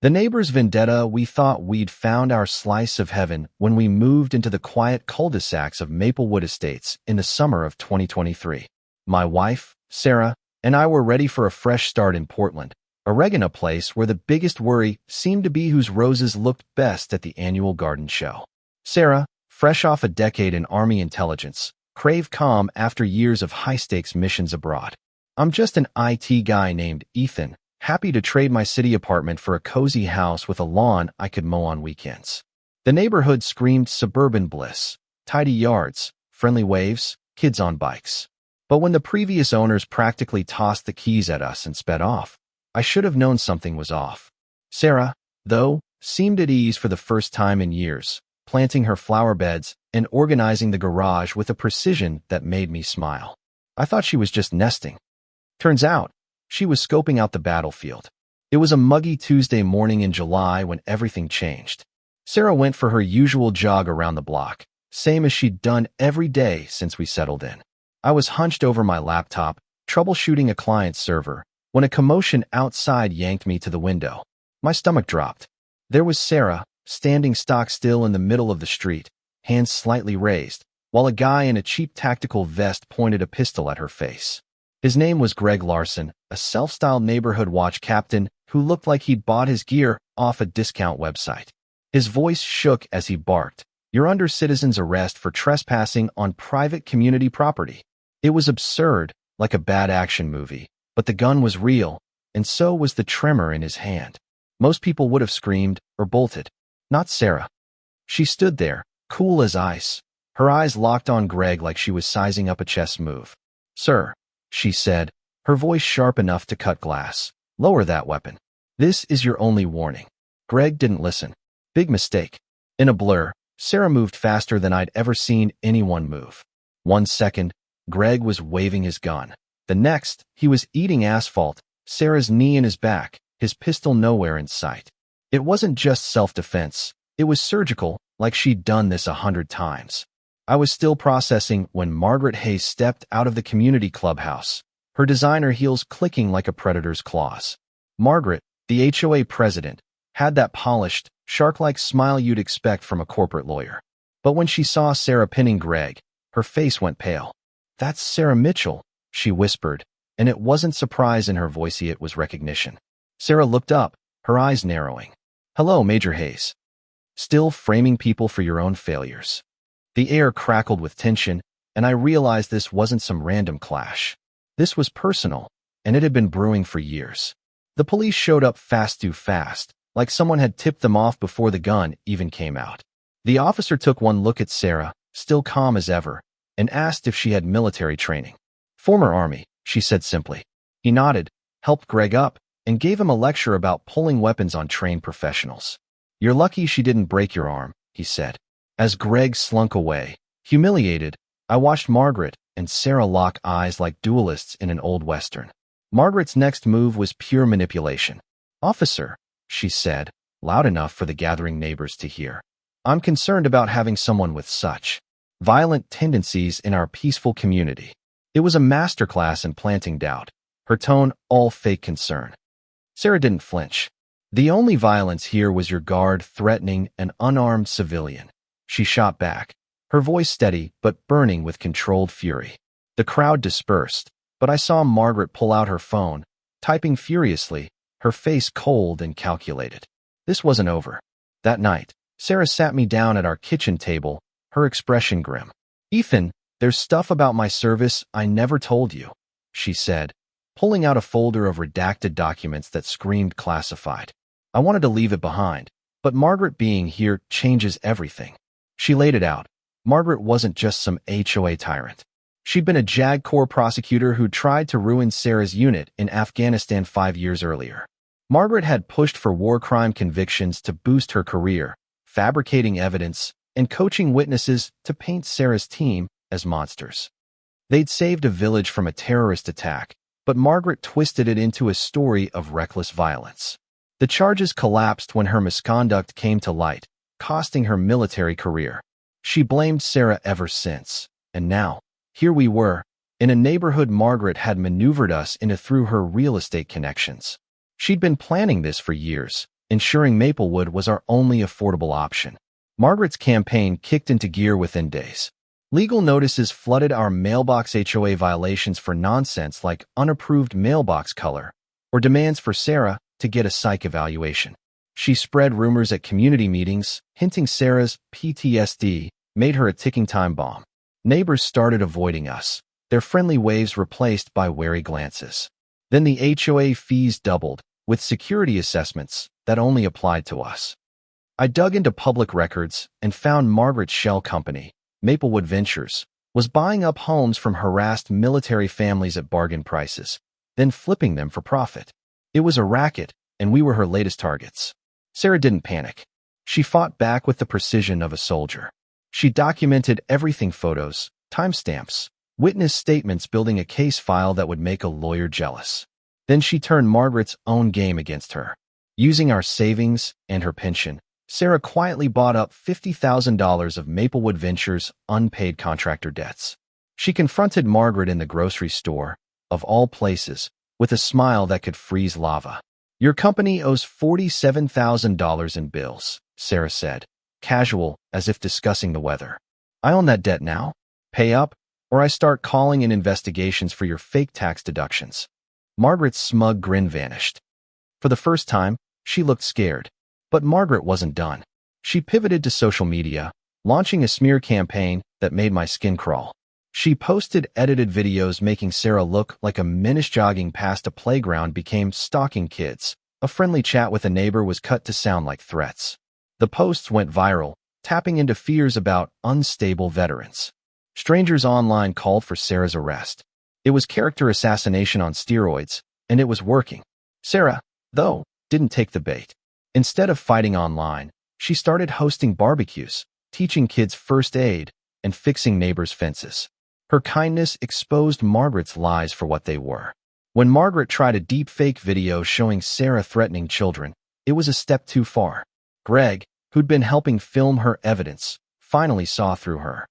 The neighbor's vendetta. We thought we'd found our slice of heaven when we moved into the quiet cul-de-sacs of Maplewood Estates in the summer of 2023. My wife, Sarah, and I were ready for a fresh start in Portland, Oregon, a place where the biggest worry seemed to be whose roses looked best at the annual garden show. Sarah, fresh off a decade in Army intelligence, craved calm after years of high-stakes missions abroad. I'm just an IT guy named Ethan, happy to trade my city apartment for a cozy house with a lawn I could mow on weekends. The neighborhood screamed suburban bliss, tidy yards, friendly waves, kids on bikes. But when the previous owners practically tossed the keys at us and sped off, I should have known something was off. Sarah, though, seemed at ease for the first time in years, planting her flower beds and organizing the garage with a precision that made me smile. I thought she was just nesting. Turns out, she was scoping out the battlefield. It was a muggy Tuesday morning in July when everything changed. Sarah went for her usual jog around the block, same as she'd done every day since we settled in. I was hunched over my laptop, troubleshooting a client's server, when a commotion outside yanked me to the window. My stomach dropped. There was Sarah, standing stock still in the middle of the street, hands slightly raised, while a guy in a cheap tactical vest pointed a pistol at her face. His name was Greg Larson, a self-styled neighborhood watch captain who looked like he'd bought his gear off a discount website. His voice shook as he barked, "You're under citizen's arrest for trespassing on private community property." It was absurd, like a bad action movie, but the gun was real, and so was the tremor in his hand. Most people would have screamed or bolted. Not Sarah. She stood there, cool as ice, her eyes locked on Greg like she was sizing up a chess move. "Sir," she said, her voice sharp enough to cut glass, "lower that weapon. This is your only warning." Greg didn't listen. Big mistake. In a blur, Sarah moved faster than I'd ever seen anyone move. 1 second, Greg was waving his gun. The next, he was eating asphalt, Sarah's knee in his back, his pistol nowhere in sight. It wasn't just self-defense. It was surgical, like she'd done this 100 times. I was still processing when Margaret Hayes stepped out of the community clubhouse, her designer heels clicking like a predator's claws. Margaret, the HOA president, had that polished, shark-like smile you'd expect from a corporate lawyer. But when she saw Sarah pinning Greg, her face went pale. "That's Sarah Mitchell," she whispered, and it wasn't surprise in her voice, it was recognition. Sarah looked up, her eyes narrowing. "Hello, Major Hayes. Still framing people for your own failures." The air crackled with tension, and I realized this wasn't some random clash. This was personal, and it had been brewing for years. The police showed up too fast, like someone had tipped them off before the gun even came out. The officer took one look at Sarah, still calm as ever, and asked if she had military training. "Former Army," she said simply. He nodded, helped Greg up, and gave him a lecture about pulling weapons on trained professionals. "You're lucky she didn't break your arm," he said. As Greg slunk away, humiliated, I watched Margaret and Sarah lock eyes like duelists in an old Western. Margaret's next move was pure manipulation. "Officer," she said, loud enough for the gathering neighbors to hear, "I'm concerned about having someone with such violent tendencies in our peaceful community." It was a masterclass in planting doubt, her tone all fake concern. Sarah didn't flinch. "The only violence here was your guard threatening an unarmed civilian," she shot back, her voice steady but burning with controlled fury. The crowd dispersed, but I saw Margaret pull out her phone, typing furiously, her face cold and calculated. This wasn't over. That night, Sarah sat me down at our kitchen table, her expression grim. "Ethan, there's stuff about my service I never told you," she said, pulling out a folder of redacted documents that screamed classified. I wanted to leave it behind, but Margaret being here changes everything. She laid it out. Margaret wasn't just some HOA tyrant. She'd been a JAG Corps prosecutor who tried to ruin Sarah's unit in Afghanistan 5 years earlier. Margaret had pushed for war crime convictions to boost her career, fabricating evidence and coaching witnesses to paint Sarah's team as monsters. They'd saved a village from a terrorist attack, but Margaret twisted it into a story of reckless violence. The charges collapsed when her misconduct came to light, costing her military career. She blamed Sarah ever since, and now, here we were, in a neighborhood Margaret had maneuvered us into through her real estate connections. She'd been planning this for years, ensuring Maplewood was our only affordable option. Margaret's campaign kicked into gear within days. Legal notices flooded our mailbox, HOA violations for nonsense like unapproved mailbox color or demands for Sarah to get a psych evaluation. She spread rumors at community meetings, hinting Sarah's PTSD made her a ticking time bomb. Neighbors started avoiding us, their friendly waves replaced by wary glances. Then the HOA fees doubled, with security assessments that only applied to us. I dug into public records and found Margaret's shell company, Maplewood Ventures, was buying up homes from harassed military families at bargain prices, then flipping them for profit. It was a racket, and we were her latest targets. Sarah didn't panic. She fought back with the precision of a soldier. She documented everything: photos, timestamps, witness statements, building a case file that would make a lawyer jealous. Then she turned Margaret's own game against her. Using our savings and her pension, Sarah quietly bought up $50,000 of Maplewood Ventures' unpaid contractor debts. She confronted Margaret in the grocery store, of all places, with a smile that could freeze lava. "Your company owes $47,000 in bills," Sarah said, casual, as if discussing the weather. "I own that debt now. Pay up, or I start calling in investigations for your fake tax deductions." Margaret's smug grin vanished. For the first time, she looked scared. But Margaret wasn't done. She pivoted to social media, launching a smear campaign that made my skin crawl. She posted edited videos making Sarah look like a menace. Jogging past a playground became stalking kids. A friendly chat with a neighbor was cut to sound like threats. The posts went viral, tapping into fears about unstable veterans. Strangers online called for Sarah's arrest. It was character assassination on steroids, and it was working. Sarah, though, didn't take the bait. Instead of fighting online, she started hosting barbecues, teaching kids first aid, and fixing neighbors' fences. Her kindness exposed Margaret's lies for what they were. When Margaret tried a deep-fake video showing Sarah threatening children, it was a step too far. Greg, who'd been helping film her evidence, finally saw through her.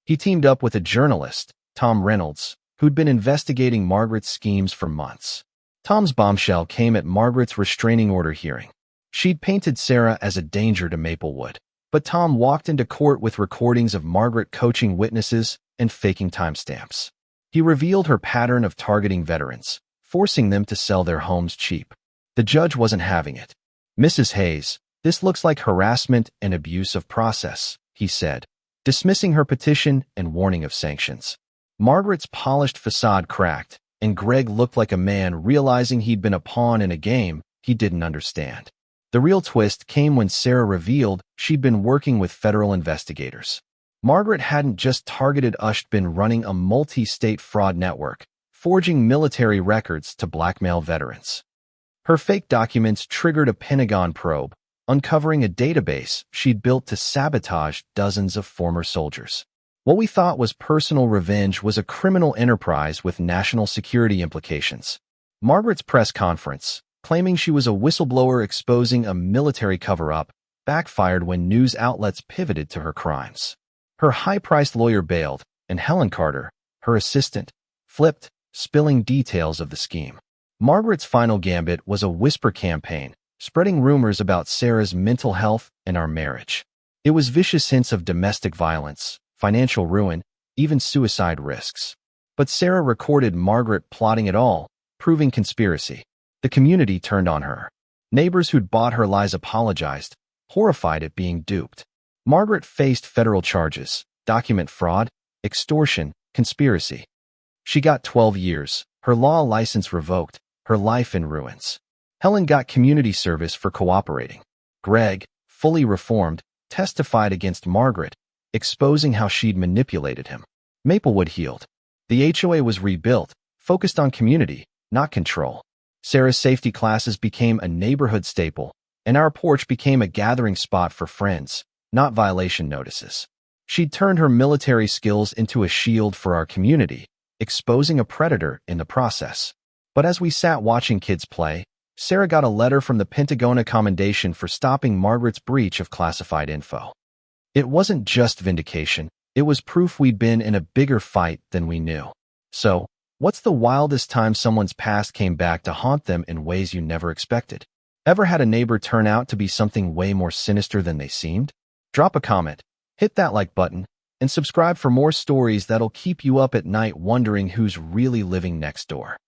He teamed up with a journalist, Tom Reynolds, who'd been investigating Margaret's schemes for months. Tom's bombshell came at Margaret's restraining order hearing. She'd painted Sarah as a danger to Maplewood, but Tom walked into court with recordings of Margaret coaching witnesses and faking timestamps. He revealed her pattern of targeting veterans, forcing them to sell their homes cheap. The judge wasn't having it. "Mrs. Hayes, this looks like harassment and abuse of process," he said, dismissing her petition and warning of sanctions. Margaret's polished facade cracked, and Greg looked like a man realizing he'd been a pawn in a game he didn't understand. The real twist came when Sarah revealed she'd been working with federal investigators. Margaret hadn't just targeted us, she'd been running a multi-state fraud network, forging military records to blackmail veterans. Her fake documents triggered a Pentagon probe, uncovering a database she'd built to sabotage dozens of former soldiers. What we thought was personal revenge was a criminal enterprise with national security implications. Margaret's press conference, claiming she was a whistleblower exposing a military cover-up, backfired when news outlets pivoted to her crimes. Her high-priced lawyer bailed, and Helen Carter, her assistant, flipped, spilling details of the scheme. Margaret's final gambit was a whisper campaign, spreading rumors about Sarah's mental health and our marriage. It was vicious hints of domestic violence, financial ruin, even suicide risks. But Sarah recorded Margaret plotting it all, proving conspiracy. The community turned on her. Neighbors who'd bought her lies apologized, horrified at being duped. Margaret faced federal charges, document fraud, extortion, conspiracy. She got 12 years, her law license revoked, her life in ruins. Helen got community service for cooperating. Greg, fully reformed, testified against Margaret, exposing how she'd manipulated him. Maplewood healed. The HOA was rebuilt, focused on community, not control. Sarah's safety classes became a neighborhood staple, and our porch became a gathering spot for friends, not violation notices. She'd turned her military skills into a shield for our community, exposing a predator in the process. But as we sat watching kids play, Sarah got a letter from the Pentagon commendation for stopping Margaret's breach of classified info. It wasn't just vindication, it was proof we'd been in a bigger fight than we knew. So, what's the wildest time someone's past came back to haunt them in ways you never expected? Ever had a neighbor turn out to be something way more sinister than they seemed? Drop a comment, hit that like button, and subscribe for more stories that'll keep you up at night wondering who's really living next door.